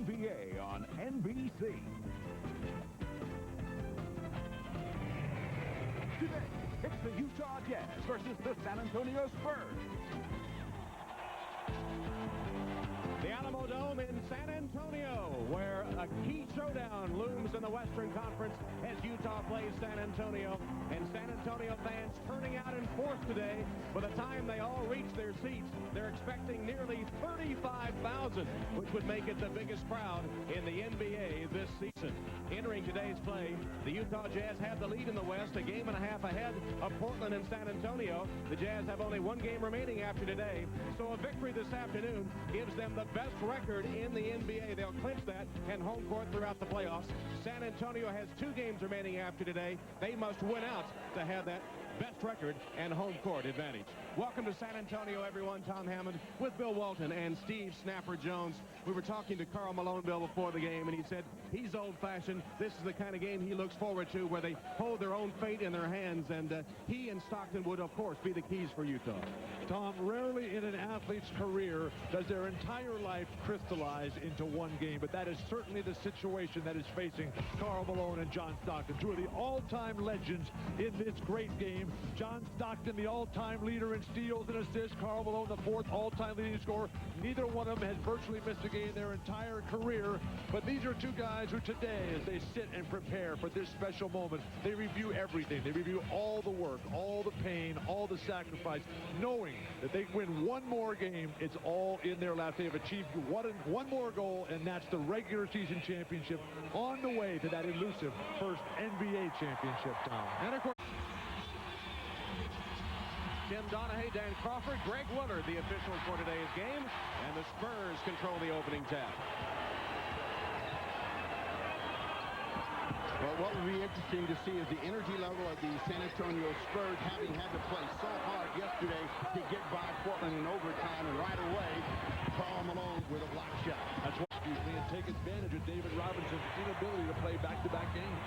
NBA on NBC. Today, it's the Utah Jazz versus the San Antonio Spurs. The Alamo Dome in San Antonio, where a key showdown looms in the Western Conference as Utah plays San Antonio. And San Antonio fans turning out in force today. By the time they all reach their seats, they're expecting nearly 35,000, which would make it the biggest crowd in the NBA this season. Entering today's play, the Utah Jazz have the lead in the West, a game and a half ahead of Portland and San Antonio. The Jazz have only one game remaining after today, so a victory this afternoon gives them the best record in the NBA. They'll clinch that and home court throughout the playoffs. San Antonio has 2 games remaining after today. They must win out to have that best record and home court advantage. Welcome to San Antonio, everyone. Tom Hammond with Bill Walton and Steve Snapper Jones. We were talking to Karl Malone, Bill, before the game, and he said he's old-fashioned. This is the kind of game he looks forward to, where they hold their own fate in their hands, and he and Stockton would, of course, be the keys for Utah. Tom, rarely in an athlete's career does their entire life crystallize into one game, but that is certainly the situation that is facing Karl Malone and John Stockton, 2 of the all-time legends in this great game. John Stockton, the all-time leader in steals and assists. Karl Malone, the 4th all-time leading scorer. Neither one of them has virtually missed a game their entire career, but these are 2 guys who today, as they sit and prepare for this special moment, they review everything. They review all the work, all the pain, all the sacrifice, knowing that they win one more game, it's all in their laps. They have achieved one more goal, and that's the regular season championship on the way to that elusive first NBA championship, Tom. And of course, Tim Donahue, Dan Crawford, Greg Willard, the officials for today's game, and the Spurs control the opening tap. Well, what will be interesting to see is the energy level of the San Antonio Spurs, having had to play so hard yesterday to get by Portland in overtime, and right away, Karl Malone with a block shot. That's what you can take advantage of David Robinson's inability to play back-to-back games.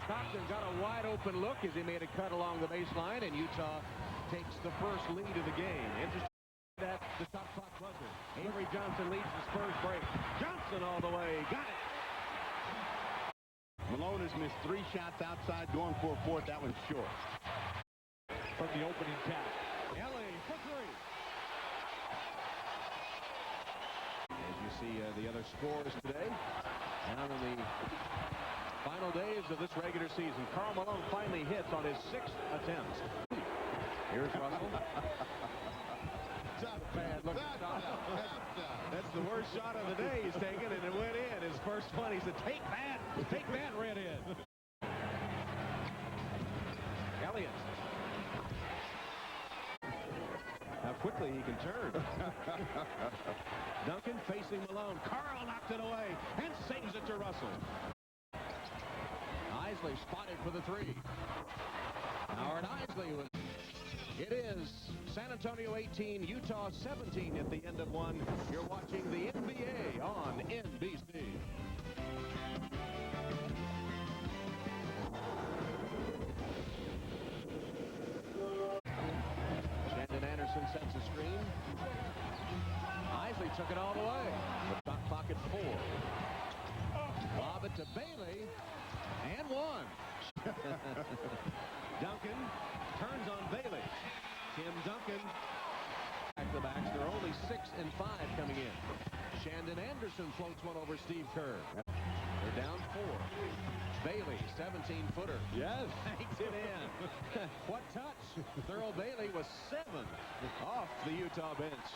Stockton got a wide-open look as he made a cut along the baseline, and Utah takes the first lead of the game. Interesting that the shot clock buzzer. Avery Johnson leads the Spurs break. Johnson all the way. Got it. Malone has missed 3 shots outside, going for a 4th. That one's short. From the opening tap. Ellie for 3. As you see the other scores today, down in the final days of this regular season, Karl Malone finally hits on his 6th attempt. Here's Russell. Bad look. That's the worst shot of the day he's taken, and it went in. His first one, he said, take that, redhead. Elliott. How quickly he can turn. Duncan facing Malone. Karl knocked it away and saves it to Russell. Isley spotted for the 3. Howard Isley was. It is San Antonio 18, Utah 17 at the end of 1. You're watching the NBA on NBC. Shandon Anderson sets a screen. Isley took it all the way. The shot clock at 4. Lob it to Bailey. And 1. Duncan turns on Bailey. Tim Duncan. Back-to-backs. They're only 6 and 5 coming in. Shandon Anderson floats one over Steve Kerr. They're down 4. Bailey, 17-footer. Yes. Hangs it in. What touch. Thurl Bailey was 7 off the Utah bench.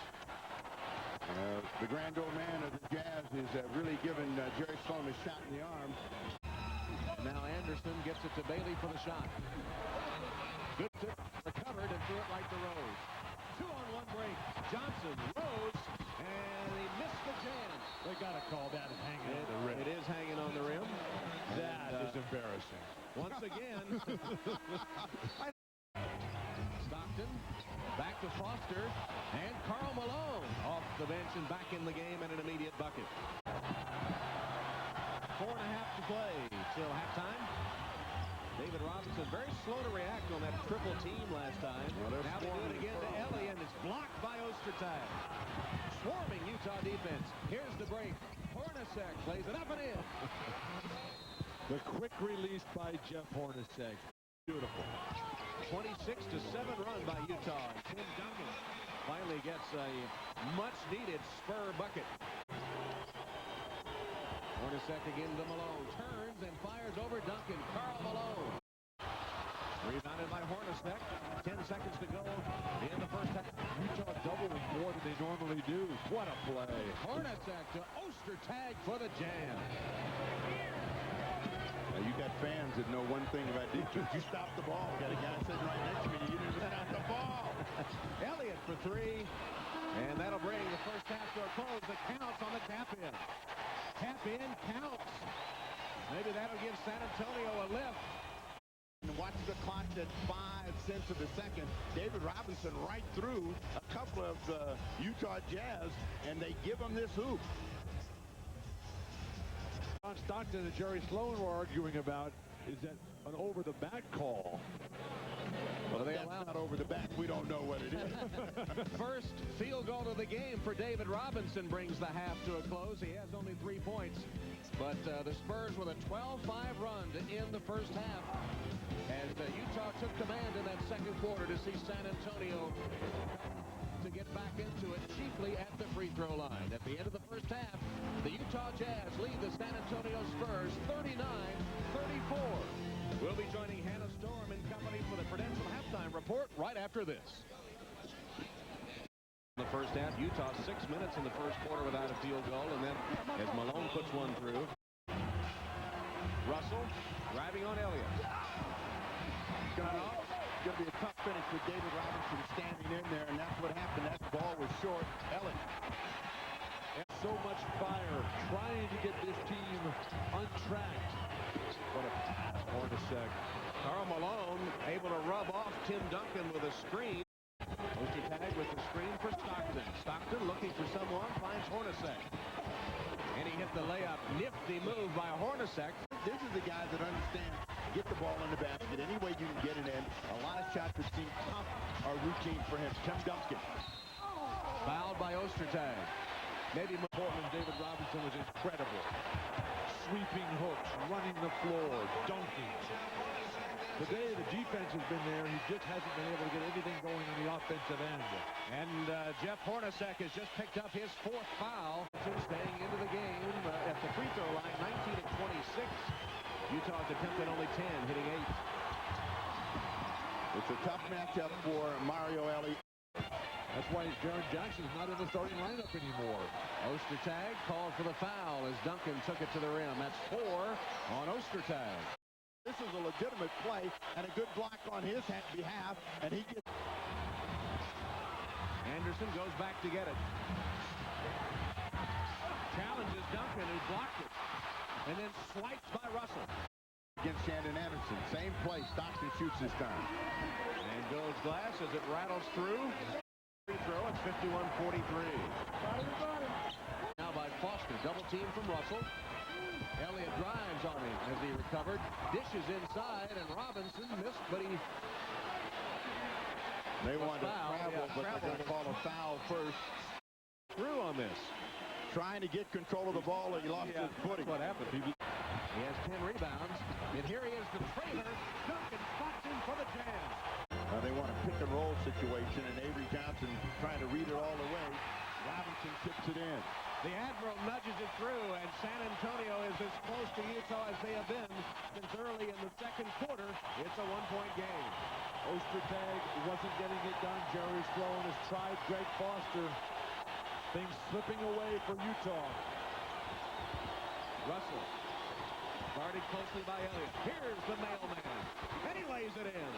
The grand old man of the Jazz is really giving Jerry Sloan a shot in the arm. Now Anderson gets it to Bailey for the shot. Good tip, recovered and threw it right to Rose. 2-on-1 break. Johnson, Rose, and he missed the jam. They got to call that as hanging on the rim. It is hanging on the rim. That is embarrassing. Once again. Stockton back to Foster, and Karl Malone off the bench and back in the game and an immediate bucket. 4.5 to play till halftime. David Robinson very slow to react on that triple team last time. Well, now they do it again to Ellie, and it's blocked by Ostertag. Swarming Utah defense. Here's the break. Hornacek Hornacek plays it up and in. The quick release by Jeff Hornacek. Beautiful. 26-7 run by Utah. Tim Duncan finally gets a much-needed Spur bucket. Hornacek again to Malone. Turns and fires over Duncan. Karl Malone. Rebounded by Hornacek. 10 seconds to go in the first half. Utah doubling more than they normally do. What a play. Hornacek to Ostertag for the jam. Now you got fans that know one thing about defense. You stop the ball. Got a guy sitting right next to me. You didn't stop the ball. Elliott for three. And that'll bring the first half to a close. The counts on the tap in. Tap in counts. Maybe that'll give San Antonio a lift. And watch the clock at 5 cents of a second. David Robinson right through a couple of the Utah Jazz, and they give him this hoop. John Stockton and Jerry Sloan were arguing about is that an over-the-back call. Well, that's not over the back. We don't know what it is. First field goal of the game for David Robinson brings the half to a close. He has only 3 points, but the Spurs with a 12-5 run to end the first half as Utah took command in that second quarter to see San Antonio to get back into it, chiefly at the free throw line. At the end of the first half, the Utah Jazz lead the San Antonio Spurs 39-34. We'll be joining Hannah Storm and company for the Prudential halftime report right after this. In the first half, Utah 6 minutes in the first quarter without a field goal, and then as Malone puts one through, Russell driving on Elliott. It's going to be a tough finish with David Robinson standing in there, and that's what happened. That ball was short. Elliott. So much fire trying to get this team untracked. What a pass, Hornacek. Karl Malone able to rub off Tim Duncan with a screen. Ostertag with the screen for Stockton. Stockton looking for someone, finds Hornacek. And he hit the layup. Nifty move by Hornacek. This is a guy that understands get the ball in the basket any way you can get it in. A lot of shots that seem tough are routine for him. Tim Duncan. Fouled by Ostertag. Maybe Portland, David Robinson was incredible. Sweeping hooks, running the floor, dunking. Today the defense has been there. He just hasn't been able to get anything going on the offensive end. And Jeff Hornacek has just picked up his 4th foul. Staying into the game at the free throw line, 19 of 26. Utah's attempted only 10, hitting 8. It's a tough matchup for Mario Elliott. That's why Jaren Jackson's not in the starting lineup anymore. Ostertag called for the foul as Duncan took it to the rim. That's 4 on Ostertag. This is a legitimate play and a good block on his behalf, and he gets... Anderson goes back to get it. Challenges Duncan, who blocked it. And then swipes by Russell. Against Shandon Anderson. Same play. Stockton shoots this time. And goes glass as it rattles through. Free throw at 51-43. Now by Foster. Double team from Russell. Elliott drives on him as he recovered. Dishes inside, and Robinson missed, but he... They wanted to travel, but they're going to call a foul first. Through on this. Trying to get control of the ball, and he lost his footing. What happened? He has 10 rebounds, and here he is, the trailer. Duncan spots him for the jam. They want a pick-and-roll situation, and Avery Johnson trying to read it all the way. Robinson tips it in. The Admiral nudges it through, and San Antonio is as close to Utah as they have been since early in the second quarter. It's a one-point game. Ostertag wasn't getting it done. Jerry Sloan has tried Greg Foster. Things slipping away for Utah. Russell guarded closely by Elliott. Here's the mailman, and he lays it in.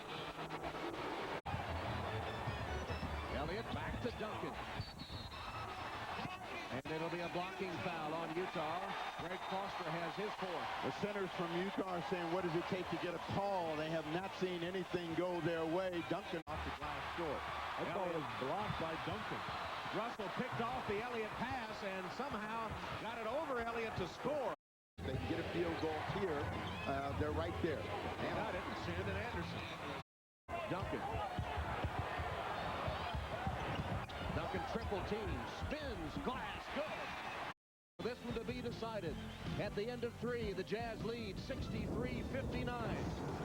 Elliott back to Duncan. And it'll be a blocking foul on Utah. Greg Foster has his 4th. The centers from Utah are saying, what does it take to get a call? They have not seen anything go their way. Duncan off the glass short. That ball was blocked by Duncan. Russell picked off the Elliott pass and somehow got it over Elliott to score. They can get a field goal here. They're right there. And got it. Shandon Anderson. Duncan. Duncan triple team. Spins. Glass. Good. This one to be decided. At the end of 3, the Jazz lead 63-59.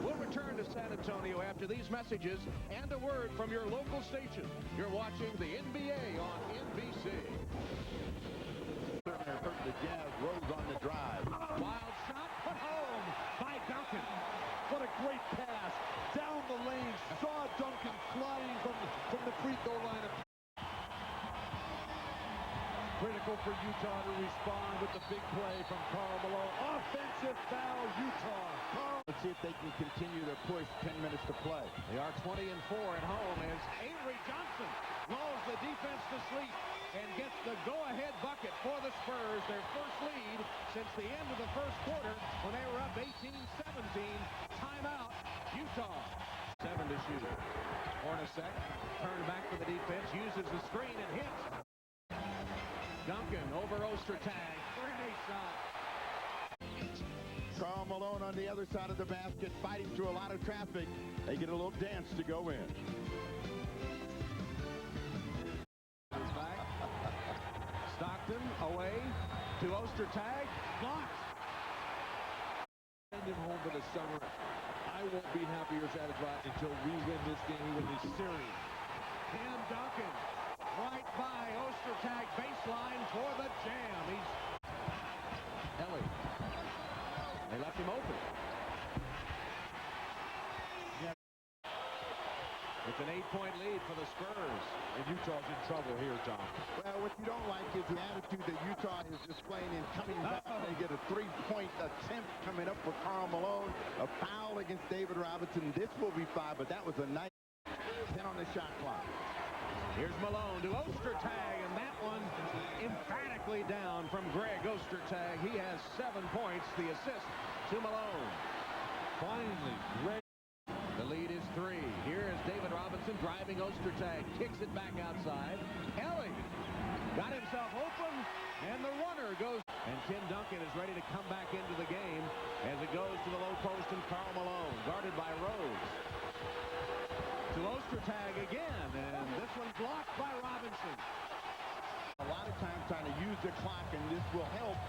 We'll return to San Antonio after these messages and a word from your local station. You're watching the NBA on NBC. The Jazz rose on the drive. Wild shot put home by Duncan. What a great pass. Down the lane. Saw Duncan flying from the free throw line. Critical for Utah to respond with the big play from Karl Malone. Offensive foul, Utah. Let's see if they can continue their push. 10 minutes to play. They are 20-4 at home as Avery Johnson lulls the defense to sleep and gets the go-ahead bucket for the Spurs. Their first lead since the end of the first quarter when they were up 18-17. Timeout, Utah. 7 to shoot. Hornacek turned back for the defense, uses the screen and hits. Duncan over Ostertag. Pretty shot. Karl Malone on the other side of the basket, fighting through a lot of traffic. They get a little dance to go in. Back. Stockton away to Ostertag. Blocked. Send him home for the summer. I won't be happy or satisfied until we win this game, we win this series. Tim Duncan right by Ostertag baseline for the jam. He's Ellie. They left him open. Yeah. It's an 8-point lead for the Spurs. And Utah's in trouble here, Tom. Well, what you don't like is the attitude that Utah is displaying in coming back. They get a 3-point attempt coming up for Karl Malone. A foul against David Robinson. This will be 5, but that was a nice 10 on the shot clock. Here's Malone to Ostertag, and that one emphatically down from Greg Ostertag. He has 7 points, the assist to Malone. Finally, Greg. The lead is 3. Here is David Robinson driving Ostertag, kicks it back outside. Ellie got himself open, and the runner goes. And Tim Duncan is ready to come back into the game as it goes to the low post, and Karl Malone guarded by Rose. To Ostertag again, and this one blocked by Robinson. A lot of times trying to use the clock, and this will help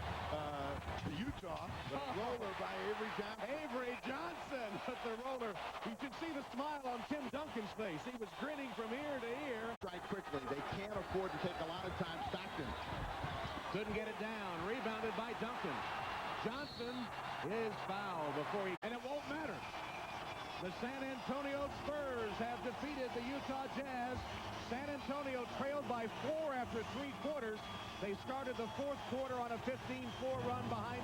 Utah. The roller by Avery Johnson. Avery Johnson with the roller. You can see the smile on Tim Duncan's face. He was grinning from ear to ear. Strike quickly. They can't afford to take a lot of time. Stockton couldn't get it down. Rebounded by Duncan. Johnson is fouled before he... And it won't matter. The San Antonio Spurs have defeated the Utah Jazz. San Antonio trailed by 4 after 3 quarters. They started the 4th quarter on a 15-4 run behind